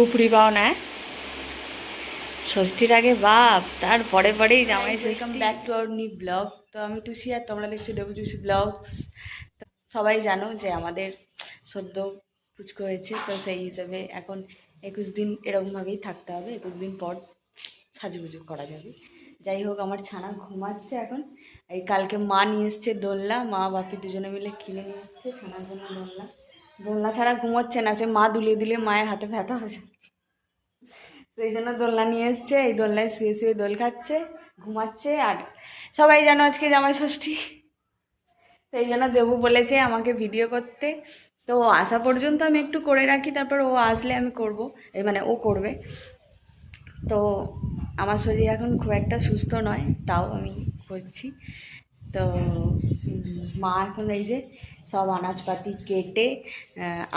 উপরি পাও না ষষ্ঠীর আগে বাপ, তারপরে পরেই Jamai Shashthi. Welcome back to our new blog. তো আমি টুসি আর তোমরা দেখছো দেবজুসি ব্লগস। সবাই জানো যে আমাদের সদ্য পুচকু হয়েছে, তো সেই হিসাবে এখন 21 দিন এরকমভাবেই থাকতে হবে। 21 দিন পর সাজুগুজু করা যাবে। যাই হোক, আমার ছানা ঘুমাচ্ছে এখন। এই কালকে মা নিয়ে এসছে দোলনা, মা বাপি দুজনে মিলে কিনে নিয়ে এসছে ছানার জন্য দোলনা। দোলনা ছাড়া ঘুমোচ্ছে না, সে মা দুলিয়ে দুলিয়ে মায়ের হাতে ব্যথা হয়েছে, সেই জন্য দোলনা নিয়ে এসছে। এই দোলনায় শুয়ে শুয়ে দোল খাচ্ছে, ঘুমাচ্ছে। আর সবাই জানো আজকে জামাই ষষ্ঠী, সেই জন্য দেবু বলেছে আমাকে ভিডিও করতে। তো ও আসা পর্যন্ত আমি একটু করে রাখি, তারপর ও আসলে আমি করব, এই মানে ও করবে। তো আমার শরীর এখন খুব একটা সুস্থ নয়, তাও আমি করছি। তো মা এখন এই যে সব আনাজপাতি কেটে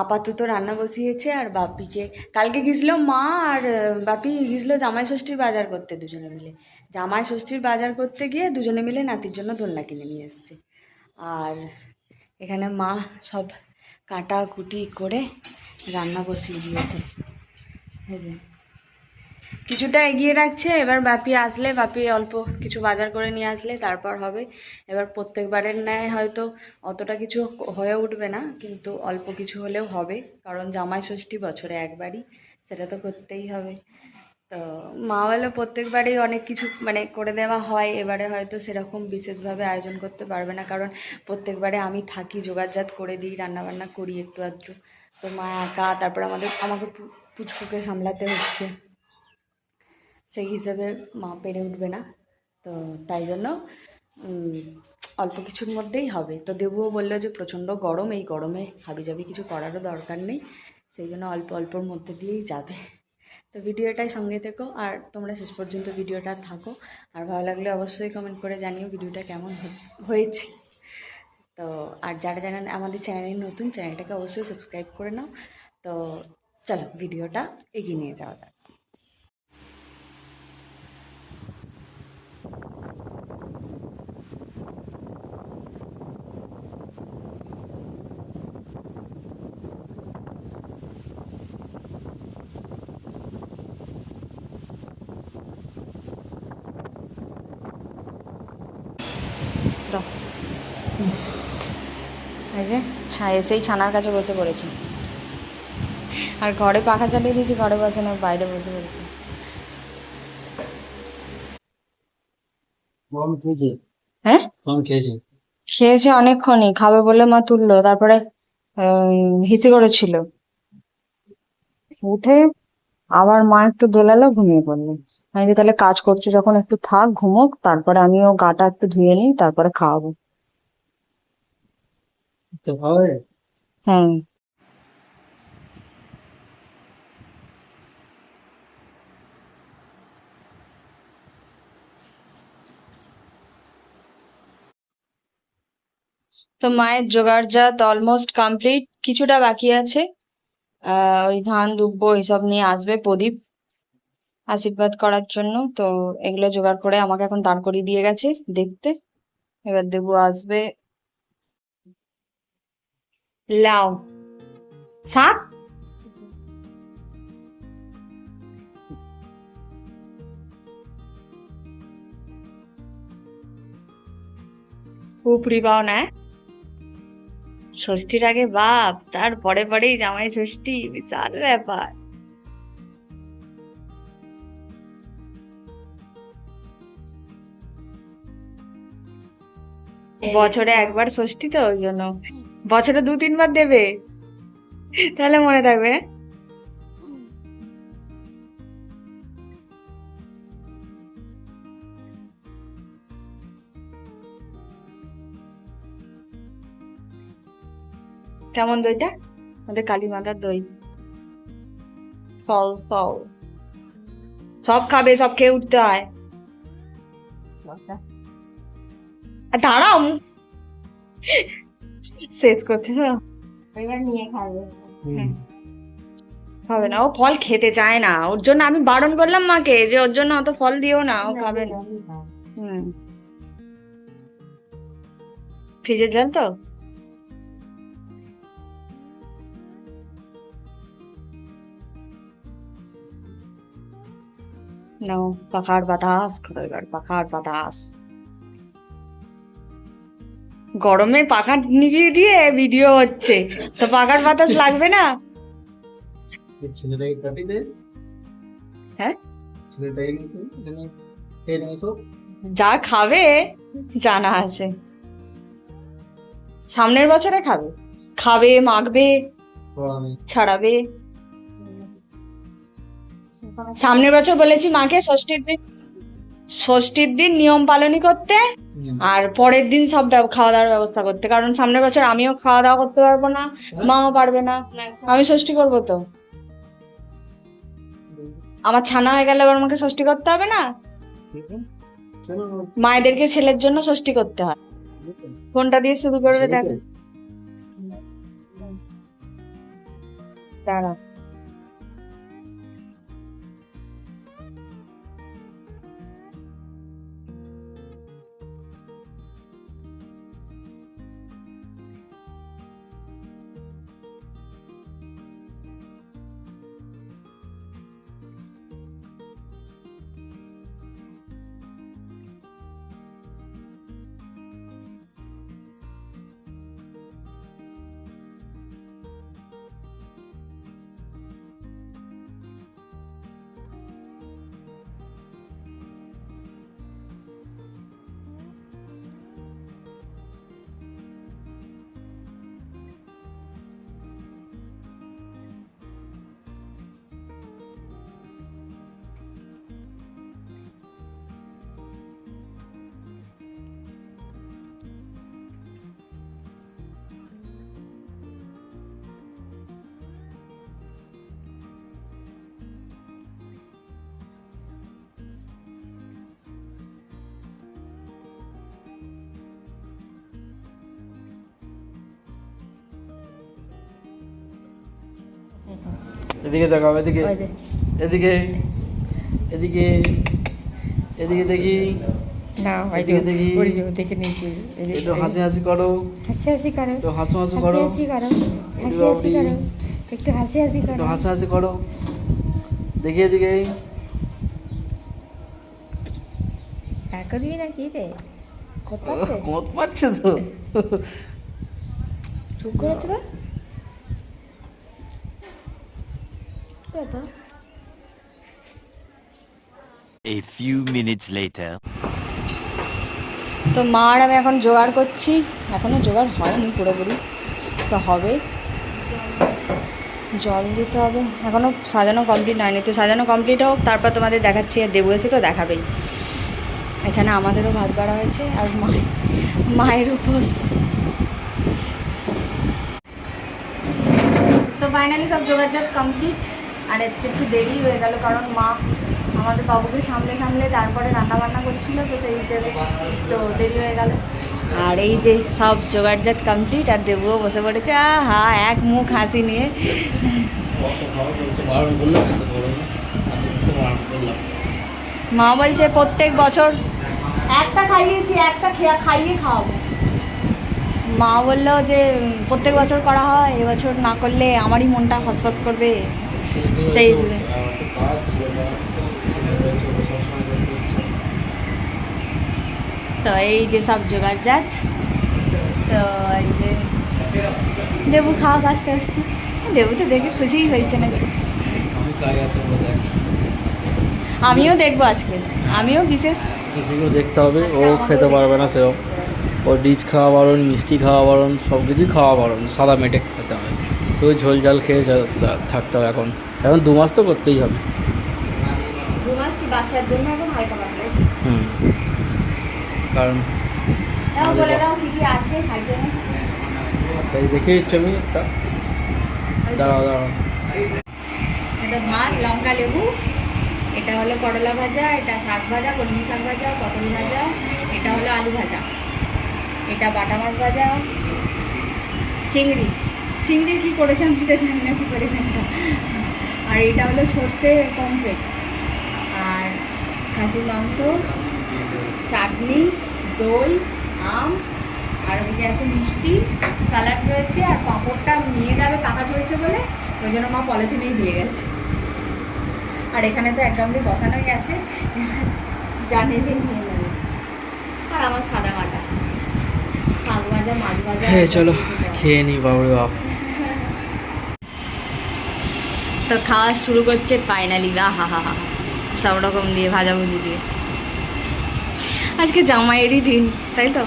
আপাতত রান্না বসিয়েছে। আর বাপিকে কালকে গেছিলো মা আর বাপি গেছিলো জামাই ষষ্ঠীর বাজার করতে দুজনে মিলে। জামাই ষষ্ঠীর বাজার করতে গিয়ে দুজনে মিলে নাতির জন্য দোলনা কিনে নিয়ে এসছে। আর এখানে মা সব কাটা কুটি করে রান্না বসিয়ে দিয়েছে। এই যে কিছুটা এগিয়ে রাখছে, এবার বাপি আসলে, বাপি অল্প কিছু বাজার করে নিয়ে আসলে তারপর হবে। এবার প্রত্যেকবারের ন্যায় হয়তো অতটা কিছু হয়ে উঠবে না, কিন্তু অল্প কিছু হলেও হবে, কারণ জামাই ষষ্ঠী বছরে একবারই, সেটা তো করতেই হবে। তো মা বলে প্রত্যেকবারেই অনেক কিছু মানে করে দেওয়া হয়, এবারে হয়তো সেরকম বিশেষভাবে আয়োজন করতে পারবে না, কারণ প্রত্যেকবারে আমি থাকি, জোগাড়জাত করে দিই, রান্নাবান্না করি একটু আধটু। তো মা একা, তারপর আমাকে পুচকুকে সামলাতে হচ্ছে, সেই হিসেবে মা পেরে উঠবে না। তো তাই জন্য অল্প কিছুর মধ্যেই হবে। তো দেবুও বললো যে প্রচণ্ড গরম, এই গরমে হাবিজাবি কিছু করারও দরকার নেই, সেই জন্য অল্প অল্পর মধ্যে দিয়েই যাবে। তো ভিডিওটাই সঙ্গে থেকো আর তোমরা শেষ পর্যন্ত ভিডিওটা থাকো। আর ভালো লাগলে অবশ্যই কমেন্ট করে জানিও ভিডিওটা কেমন হয়েছে। তো আর যারা জানেন আমাদের চ্যানেলে নতুন, চ্যানেলটাকে অবশ্যই সাবস্ক্রাইব করে নাও। তো চলো ভিডিওটা এগিয়ে নিয়ে যাওয়া যাক। দাও, এই যে এসেই ছানার কাছে বসে পড়েছি। আর ঘরে পাখা চালিয়ে দিয়েছি, ঘরে বসে না, বাইরে বসে পড়েছি। হ্যাঁ, খেয়েছে অনেকক্ষণই, খাবে বলে মা তুললো, তারপরে হিসি করেছিল, উঠে আবার মা একটু দোলালো, ঘুমিয়ে পড়লো। আমি যে তাহলে কাজ করছো যখন একটু থাক, ঘুমোক, তারপরে আমিও গাটা একটু ধুয়ে নিই, তারপরে খাওয়াবো। হ্যাঁ। তো মায়ের জোগাড়জাত অলমোস্ট কমপ্লিট, কিছুটা বাকি আছে। ওই ধান দুব্বো এইসব নিয়ে আসবে প্রদীপ আশীর্বাদ করার জন্য। তো এগুলো জোগাড় করে আমাকে এখন দাঁড় করিয়ে দিয়ে গেছে দেখতে। এবার দেবু আসবে। লাও শাক, উপরি পাও না ষষ্ঠীর আগে বাপ, তারপরে পরেই জামাই ষষ্ঠী, বিশাল ব্যাপার। বছরে একবার ষষ্ঠী, তো ওই জন্য বছরে 2-3 বার দেবে, তাহলে মনে থাকবে। কেমন দইটা? আমাদের কালী মাতার দই, ফল ফল সব খাবে, সব খেয়ে উঠতে হয়। আর দাঁড়াও, শেষ করতে তো এবার নিয়ে খাবে। হবে না, ও ফল খেতে চায় না, ওর জন্য আমি বারণ করলাম মাকে যে ওর জন্য অত ফল দিও না, ও খাবে না। হুম। ফ্রিজের জল তো? নাও, পাখার বাতাস করো এবার, পাখার বাতাস। গরমে পাখা নিভিয়ে দিয়ে ভিডিও হচ্ছে, তো পাখার বাতাস লাগবে না? ছেলেটাকে কাটি দে, হ্যাঁ, ছেলেটাকে কিন্তু এখানে খেয়ে নিয়ে এসো। যা খাবে জানা আছে। সামনের বছরে খাবে, খাবে, মাখবে, আমি ছাড়াবে। সামনের বছর বলেছি মাকে ষষ্ঠীর দিন নিয়ম পালনই করতে, আর পরের দিন সব খাওয়া দাওয়ার ব্যবস্থা করতে, কারণ সামনের বছর আমিও খাওয়া দাওয়া করতে পারবো না, মাও পারবে না। আমি ষষ্ঠী করবো তো, আমার ছানা হয়ে গেলে আবার আমাকে ষষ্ঠী করতে হবে না? মায়েদেরকে ছেলের জন্য ষষ্ঠী করতে হয়। ফোনটা দিয়ে শুরু করবে, দেখো। দাঁড়া, এদিকে দেখাও, এদিকে এদিকে এদিকে এদিকে দেখি, না এদিকে দেখি, দেখে নিয়েছি। একটু হাসি হাসি করো, হাসি হাসি করো, একটু হাসু হাসু করো, হাসি করো, হাসি হাসি করো, একটু হাসি হাসি একটু করো। হাসি হাসি করো, দেখি এদিকে। রাগ করবি না কি রে? মত পাচ্ছে তো। চুপ করেছে তো বাবা। A few minutes later. তো মা আর আমি এখন জোগাড় করছি, এখনো জোগাড় হয়নি পুরোপুরি, তো হবে। জল দিতে হবে, এখনো সাজানো কমপ্লিট হয়নি, তো সাজানো কমপ্লিট হোক তারপর তোমাদের দেখাচ্ছি। আর দেবু এসে তো দেখাবেই। এখানে আমাদেরও ভাত বাড়া হয়েছে, আর মায়ের উপোস। তো ফাইনালি সব জোগাড়জাত কমপ্লিট। আর আজকে একটু দেরি হয়ে গেল, কারণ মা আমাদের বাবুকে সামলে সামলে তারপরে রান্না বান্না করছিল, তো সেই হিসেবে তো দেরি হয়ে গেল। আর এই যে সব জোগাড়জাত কমপ্লিট, আর দেবুও বসে পড়েছে হা এক মুখ হাসি নিয়ে। মা বলছে প্রত্যেক বছর একটা খাইয়েছি, একটা খাইয়ে খাওয়াবো। মা বললো যে প্রত্যেক বছর করা হয়, এবছর না করলে আমারই মনটা ফসফস করবে, সেই হিসেবে। তো এই যে সব জোগাড়জাত, তো এই যে দেবু খাওয়া আস্তে আস্তে। দেবু তো দেখে খুশিই হয়েছে নাকি। আমিও দেখবো আজকে, আমিও বিশেষ কিছুকেও দেখতে হবে। ও খেতে পারবে না সেরকম, ও ডিচ খাওয়া বারণ, মিষ্টি খাওয়া বারণ, সব কিছুই খাওয়া বারণ, সাদা মেটে খেতে হবে। শুধু ঝোল ঝাল খেয়ে থাকতে হবে। এখন 2 মাস তো করতেই হবে। 2 মাস কি বাচ্চার জন্য এখন হালকা পাতলা। কারণ বলে দাও কি কি আছে আইটেমে। তাই দেখে দিচ্ছি আমি একটা। দাঁড়াও দাঁড়াও। এটা ভাত, লঙ্কা, লেবু, এটা হলো করলা ভাজা, এটা শাক ভাজা, কলমি শাক ভাজা, পটল ভাজা, এটা হলো আলু ভাজা, এটা বাটা মাছ ভাজা, চিংড়ি কী করেছে আমি এটা জানি না, কী করেছে এটা। আর এটা হলো সর্ষে পমফ্রেট, আর খাসির মাংস, চাটনি, দই, আম, আর ওদিকে আছে মিষ্টি, স্যালাড রয়েছে, আর পাঁপড়টা নিয়ে যাবে পাকা চলছে বলে ওই জন্য মা পলিথিনেই দিয়ে গেছে। আর এখানে তো একদম বসানোই আছে, যা নেবে নিয়ে নেবে। আর আমার সাদা মাটা শাক ভাজা, মাছ ভাজা। হ্যাঁ চলো খেয়ে নিই বাবরে বাপ। তো খাওয়া শুরু করছে ফাইনালি, হা হা হা, সব রকম দিয়ে ভাজাভুজি দিয়ে। আজকে জামাইয়েরই দিন, তাই তো?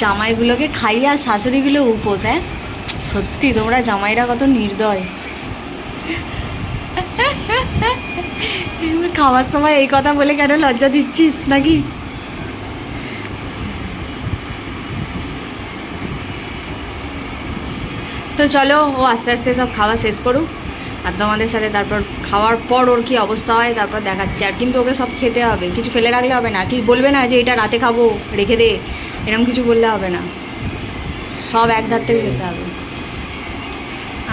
জামাইগুলোকে খাইয়ে আর শাশুড়িগুলো উপোস। হ্যাঁ সত্যি, তোমরা জামাইরা কত নির্দয়। খাওয়ার সময় এই কথা বলে কেন লজ্জা দিচ্ছিস নাকি? তো চলো, ও আস্তে আস্তে সব খাওয়া শেষ করুক, আর তোমাদের সাথে তারপর খাওয়ার পর ওর কী অবস্থা হয় তারপর দেখাচ্ছি। আর কিন্তু ওকে সব খেতে হবে, কিছু ফেলে রাখলে হবে না। কি বলবে না যে এটা রাতে খাবো রেখে দে, এরকম কিছু বললে হবে না, সব এক ধার থেকে খেতে হবে।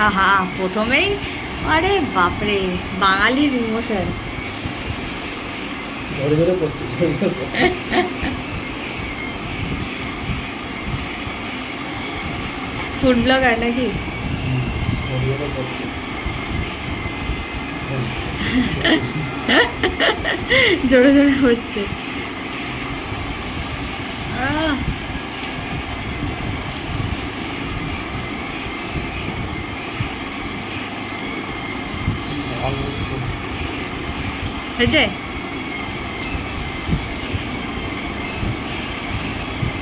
আহা প্রথমেই, আরে বাপরে, বাঙালির ইমোশন। জোরে জোরে করছে, জোরে জোরে করছে। ফুড ব্লগার নাকি? জোরে জোরে করছে। জোরে জোরে হচ্ছে। আহ, হয়েছে?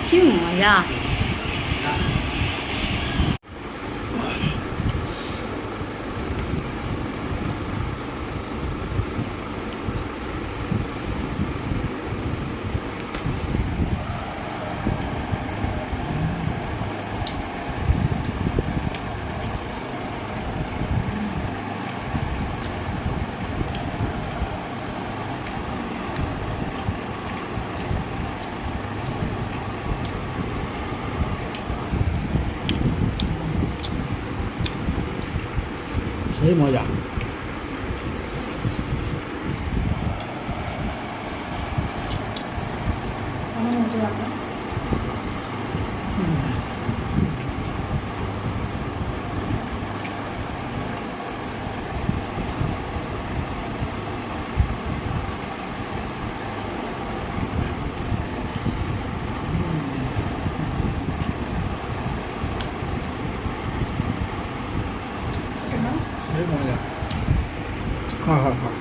কি মজা! সেই মজা। কেমন হচ্ছে রান্না? সেই মজা। হ্যাঁ হ্যাঁ হ্যাঁ।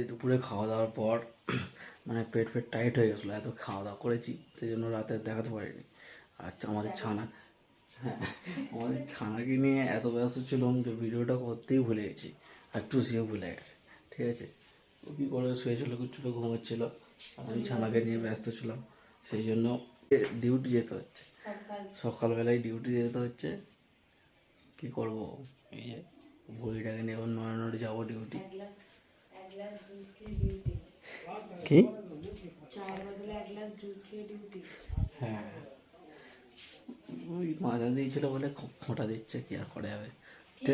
দুপুরে খাওয়া দাওয়ার পর মানে পেট টাইট হয়ে গেছিলো, এত খাওয়া দাওয়া করেছি, সেই জন্য রাতে দেখাতে পারিনি। আর আমাদের ছানা, হ্যাঁ আমাদের ছানাকে নিয়ে এত ব্যস্ত ছিলাম যে ভিডিওটা করতেই ভুলে গেছি, আর টুসিও ভুলে গেছে। ঠিক আছে, ও কী করে শুয়েছিল, কুচ্ছিল, ঘুমোচ্ছিল, আমি ছানাকে নিয়ে ব্যস্ত ছিলাম, সেই জন্য ডিউটি যেতে হচ্ছে, সকালবেলায় ডিউটি যেতে হচ্ছে। কী করবো, এই যে ভুড়িটাকে নিয়ে এবার নড়ে যাবো ডিউটি। কি? হ্যাঁ, ওই মাজা দিয়েছিল বলে খোঁটা দিচ্ছে, কি আর করা যাবে। তো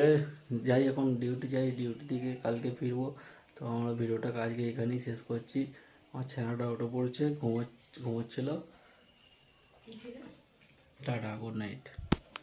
যাই, এখন ডিউটি যাই, ডিউটি থেকে কালকে ফিরবো। তো আমরা ভিডিওটা আজকে এখানেই শেষ করছি। আমার ছেলেটা উঠে পড়ছে, ঘুমোচ্ছিল। Tata, good night.